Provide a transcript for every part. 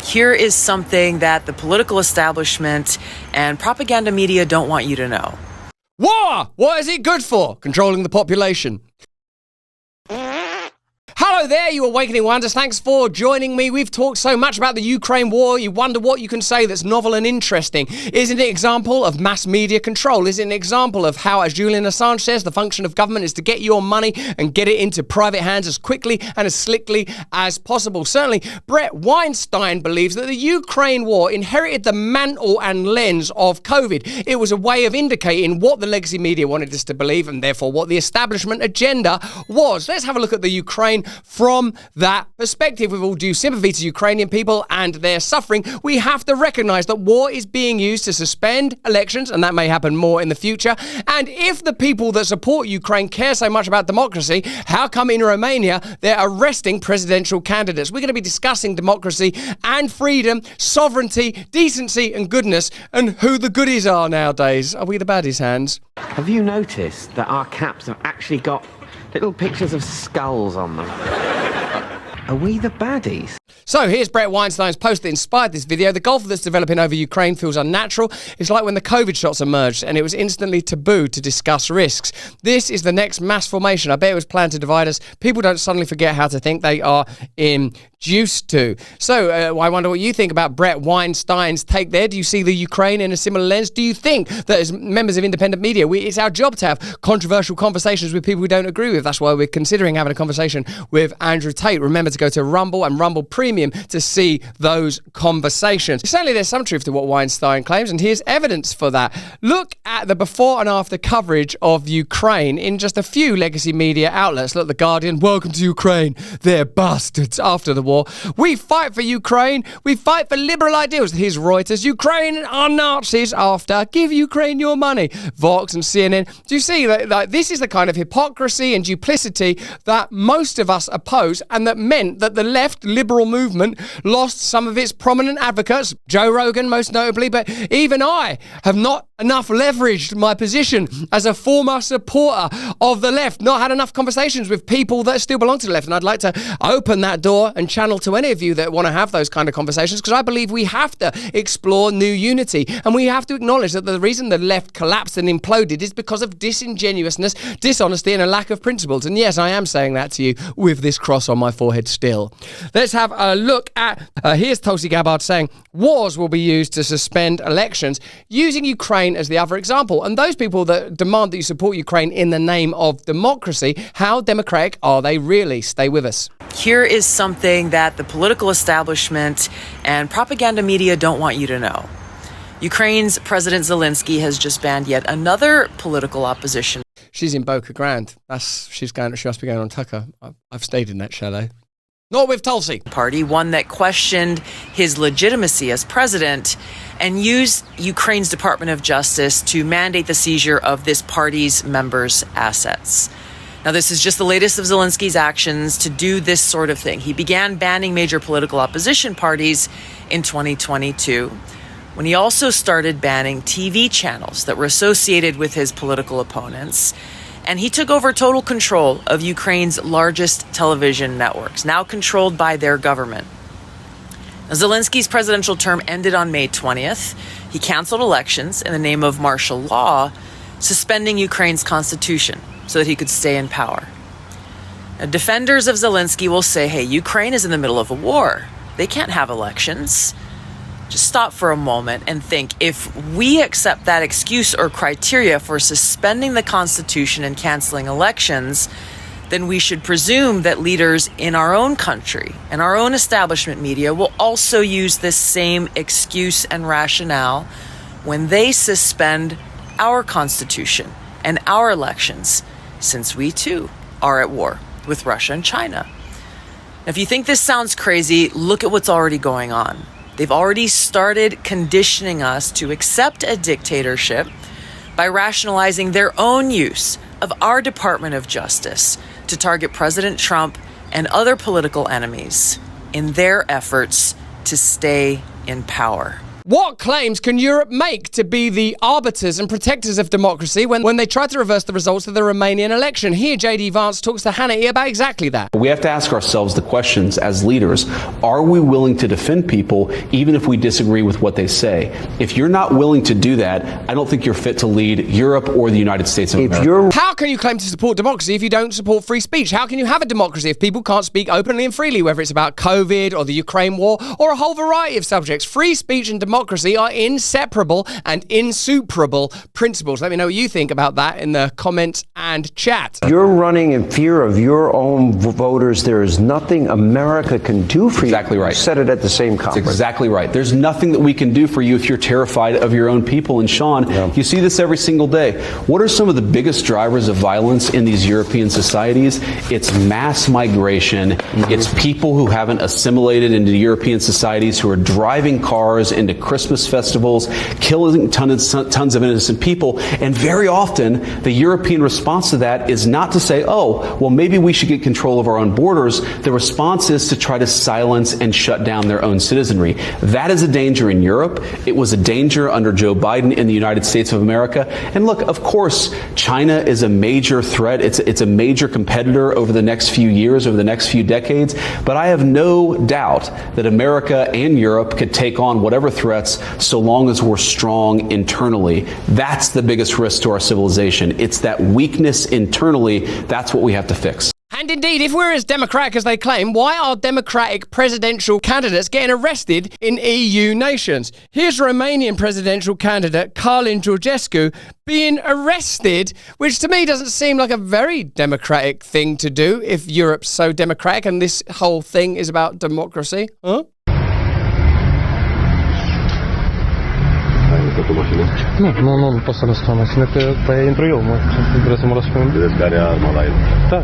Here is something that the political establishment and propaganda media don't want you to know. War! What is it good for? Controlling the population. Hello there, you Awakening Wonders. Thanks for joining me. We've talked so much about the Ukraine war. You wonder what you can say that's novel and interesting. Isn't it an example of mass media control? Is it an example of how, as Julian Assange says, the function of government is to get your money and get it into private hands as quickly and as slickly as possible? Certainly, Brett Weinstein believes that the Ukraine war inherited the mantle and lens of COVID. It was a way of indicating what the legacy media wanted us to believe and therefore what the establishment agenda was. Let's have a look at the Ukraine from that perspective. With all due sympathy to Ukrainian people and their suffering, we have to recognise that war is being used to suspend elections, and that may happen more in the future. And if the people that support Ukraine care so much about democracy, how come in Romania they're arresting presidential candidates? We're going to be discussing democracy and freedom, sovereignty, decency and goodness, and who the goodies are nowadays. Are we the baddies, Hans? Have you noticed that our caps have actually got little pictures of skulls on them? Are we the baddies? So here's Brett Weinstein's post that inspired this video. The gulf that's developing over Ukraine feels unnatural. It's like when the COVID shots emerged and it was instantly taboo to discuss risks. This is the next mass formation. I bet it was planned to divide us. People don't suddenly forget how to think. They are induced to. So I wonder what you think about Brett Weinstein's take there. Do you see the Ukraine in a similar lens? Do you think that as members of independent media, it's our job to have controversial conversations with people we don't agree with? That's why we're considering having a conversation with Andrew Tate. Remember to go to Rumble and Rumble Premium to see those conversations. Certainly there's some truth to what Weinstein claims, and here's evidence for that. Look at the before and after coverage of Ukraine in just a few legacy media outlets. Look, The Guardian, welcome to Ukraine. They're bastards. After the war, we fight for Ukraine. We fight for liberal ideals. Here's Reuters. Ukraine are Nazis. After, give Ukraine your money. Vox and CNN. Do you see that this is the kind of hypocrisy and duplicity that most of us oppose, and that meant that the left liberal movement lost some of its prominent advocates, Joe Rogan most notably, but even I have not enough leveraged my position as a former supporter of the left, not had enough conversations with people that still belong to the left, and I'd like to open that door and channel to any of you that want to have those kind of conversations, because I believe we have to explore new unity, and we have to acknowledge that the reason the left collapsed and imploded is because of disingenuousness, dishonesty and a lack of principles. And yes, I am saying that to you with this cross on my forehead still. Let's have a look at, here's Tulsi Gabbard saying, wars will be used to suspend elections, using Ukraine as the other example. And those people that demand that you support Ukraine in the name of democracy, how democratic are they really? Stay with us. Here is something that the political establishment and propaganda media don't want you to know. Ukraine's President Zelensky has just banned yet another political opposition. She's in Boca Grande. She must be going on Tucker. I've stayed in that chalet. Not with Tulsi. Party, one that questioned his legitimacy as president and used Ukraine's Department of Justice to mandate the seizure of this party's members' assets. Now, this is just the latest of Zelensky's actions to do this sort of thing. He began banning major political opposition parties in 2022, when he also started banning TV channels that were associated with his political opponents. And he took over total control of Ukraine's largest television networks, now controlled by their government. Now, Zelensky's presidential term ended on May 20th. He canceled elections in the name of martial law, suspending Ukraine's constitution so that he could stay in power. Now, defenders of Zelensky will say, hey, Ukraine is in the middle of a war. They can't have elections. Just stop for a moment and think, if we accept that excuse or criteria for suspending the Constitution and canceling elections, then we should presume that leaders in our own country and our own establishment media will also use this same excuse and rationale when they suspend our Constitution and our elections, since we too are at war with Russia and China. Now, if you think this sounds crazy, look at what's already going on. They've already started conditioning us to accept a dictatorship by rationalizing their own use of our Department of Justice to target President Trump and other political enemies in their efforts to stay in power. What claims can Europe make to be the arbiters and protectors of democracy when they try to reverse the results of the Romanian election? Here, J.D. Vance talks to Hannity about exactly that. We have to ask ourselves the questions as leaders. Are we willing to defend people even if we disagree with what they say? If you're not willing to do that, I don't think you're fit to lead Europe or the United States of America. How can you claim to support democracy if you don't support free speech? How can you have a democracy if people can't speak openly and freely, whether it's about COVID or the Ukraine war or a whole variety of subjects? Free speech and democracy are inseparable and insuperable principles. Let me know what you think about that in the comments and chat. You're running in fear of your own voters. There is nothing America can do for you. Exactly right. You said it at the same conference. That's exactly right. There's nothing that we can do for you if you're terrified of your own people. And Sean, you see this every single day. What are some of the biggest drivers of violence in these European societies? It's mass migration. It's people who haven't assimilated into European societies, who are driving cars into Christmas festivals, killing tons of innocent people. And very often, the European response to that is not to say, oh, well, maybe we should get control of our own borders. The response is to try to silence and shut down their own citizenry. That is a danger in Europe. It was a danger under Joe Biden in the United States of America. And look, of course, China is a major threat. It's a major competitor over the next few years, over the next few decades. But I have no doubt that America and Europe could take on whatever threats so long as we're strong internally. That's the biggest risk to our civilization. It's that weakness internally. That's what we have to fix. And indeed, if we're as democratic as they claim, why are democratic presidential candidates getting arrested in EU nations? Here's Romanian presidential candidate Carlin Georgescu being arrested, which to me doesn't seem like a very democratic thing to do if Europe's so democratic and this whole thing is about democracy. Huh? Nu pot să răspund la mașină, că pe aia intru eu, trebuie să mă răspund. Vedeți care are arma la el? Da.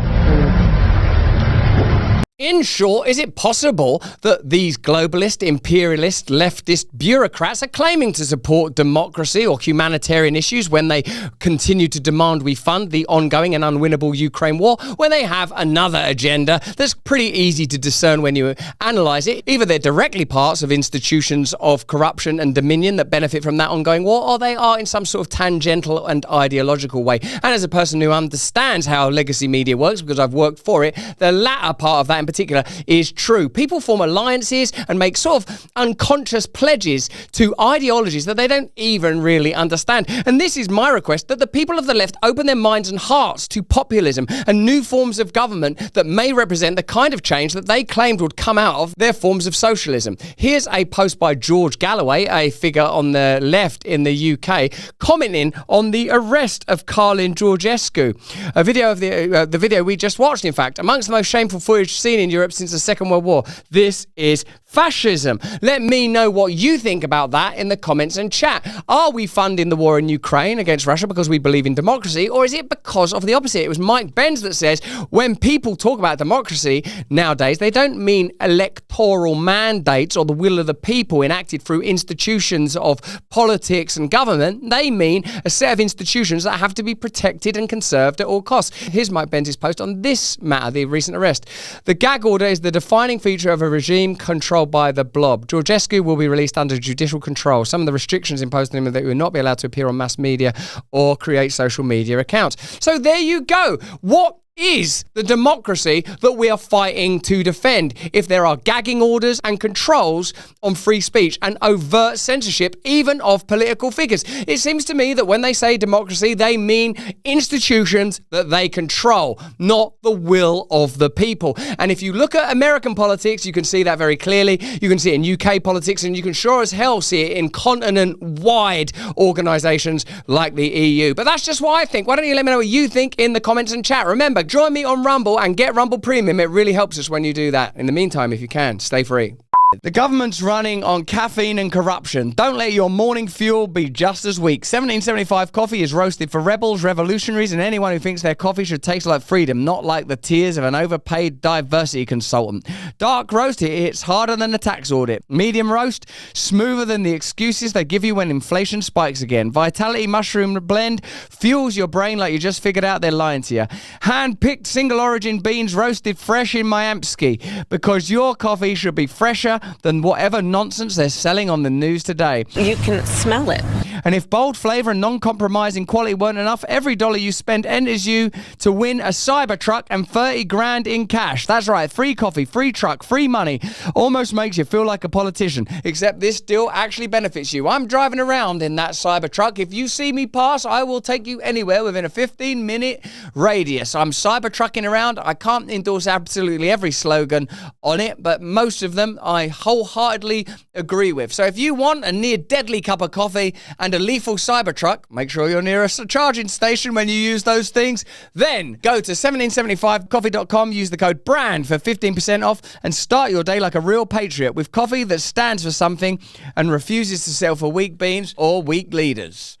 In short, is it possible that these globalist, imperialist, leftist bureaucrats are claiming to support democracy or humanitarian issues when they continue to demand we fund the ongoing and unwinnable Ukraine war, when they have another agenda that's pretty easy to discern when you analyse it? Either they're directly parts of institutions of corruption and dominion that benefit from that ongoing war, or they are in some sort of tangential and ideological way. And as a person who understands how legacy media works, because I've worked for it, the latter part of that in particular is true. People form alliances and make sort of unconscious pledges to ideologies that they don't even really understand. And this is my request, that the people of the left open their minds and hearts to populism and new forms of government that may represent the kind of change that they claimed would come out of their forms of socialism. Here's a post by George Galloway, a figure on the left in the UK, commenting on the arrest of Carlin Georgescu. A video of the video we just watched, in fact, amongst the most shameful footage seen in Europe since the Second World War. This is fascism. Let me know what you think about that in the comments and chat. Are we funding the war in Ukraine against Russia because we believe in democracy, or is it because of the opposite? It was Mike Benz that says when people talk about democracy nowadays, they don't mean electoral mandates or the will of the people enacted through institutions of politics and government. They mean a set of institutions that have to be protected and conserved at all costs. Here's Mike Benz's post on this matter, the recent arrest. The gag order is the defining feature of a regime controlled by the blob. Georgescu will be released under judicial control. Some of the restrictions imposed on him are that he will not be allowed to appear on mass media or create social media accounts. So there you go. What is the democracy that we are fighting to defend if there are gagging orders and controls on free speech and overt censorship even of political figures? It seems to me that when they say democracy, they mean institutions that they control, not the will of the people. And if you look at American politics, you can see that very clearly. You can see it in UK politics, and you can sure as hell see it in continent-wide organisations like the EU. But that's just what I think. Why don't you let me know what you think in the comments and chat? Remember, join me on Rumble and get Rumble Premium. It really helps us when you do that. In the meantime, if you can, stay free. The government's running on caffeine and corruption. Don't let your morning fuel be just as weak. 1775 coffee is roasted for rebels, revolutionaries, and anyone who thinks their coffee should taste like freedom, not like the tears of an overpaid diversity consultant. Dark roast, it hits harder than a tax audit. Medium roast, smoother than the excuses they give you when inflation spikes again. Vitality mushroom blend fuels your brain like you just figured out they're lying to you. Hand-picked single origin beans roasted fresh in my Amsky, because your coffee should be fresher, than whatever nonsense they're selling on the news today. You can smell it. And if bold flavour and non-compromising quality weren't enough, every dollar you spend enters you to win a Cybertruck and 30 grand in cash. That's right, free coffee, free truck, free money. Almost makes you feel like a politician, except this deal actually benefits you. I'm driving around in that Cybertruck. If you see me pass, I will take you anywhere within a 15-minute radius. I'm Cybertrucking around. I can't endorse absolutely every slogan on it, but most of them I wholeheartedly agree with. So if you want a near deadly cup of coffee and a lethal Cybertruck, make sure you're near a charging station when you use those things. Then go to 1775coffee.com, use the code BRAND for 15% off, and start your day like a real patriot with coffee that stands for something and refuses to sell for weak beans or weak leaders.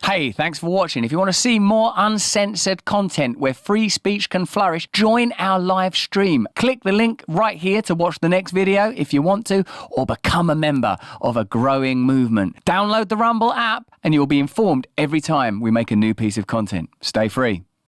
Hey, thanks for watching. If you want to see more uncensored content where free speech can flourish, join our live stream. Click the link right here to watch the next video if you want to, or become a member of a growing movement. Download the Rumble app and you'll be informed every time we make a new piece of content. Stay free.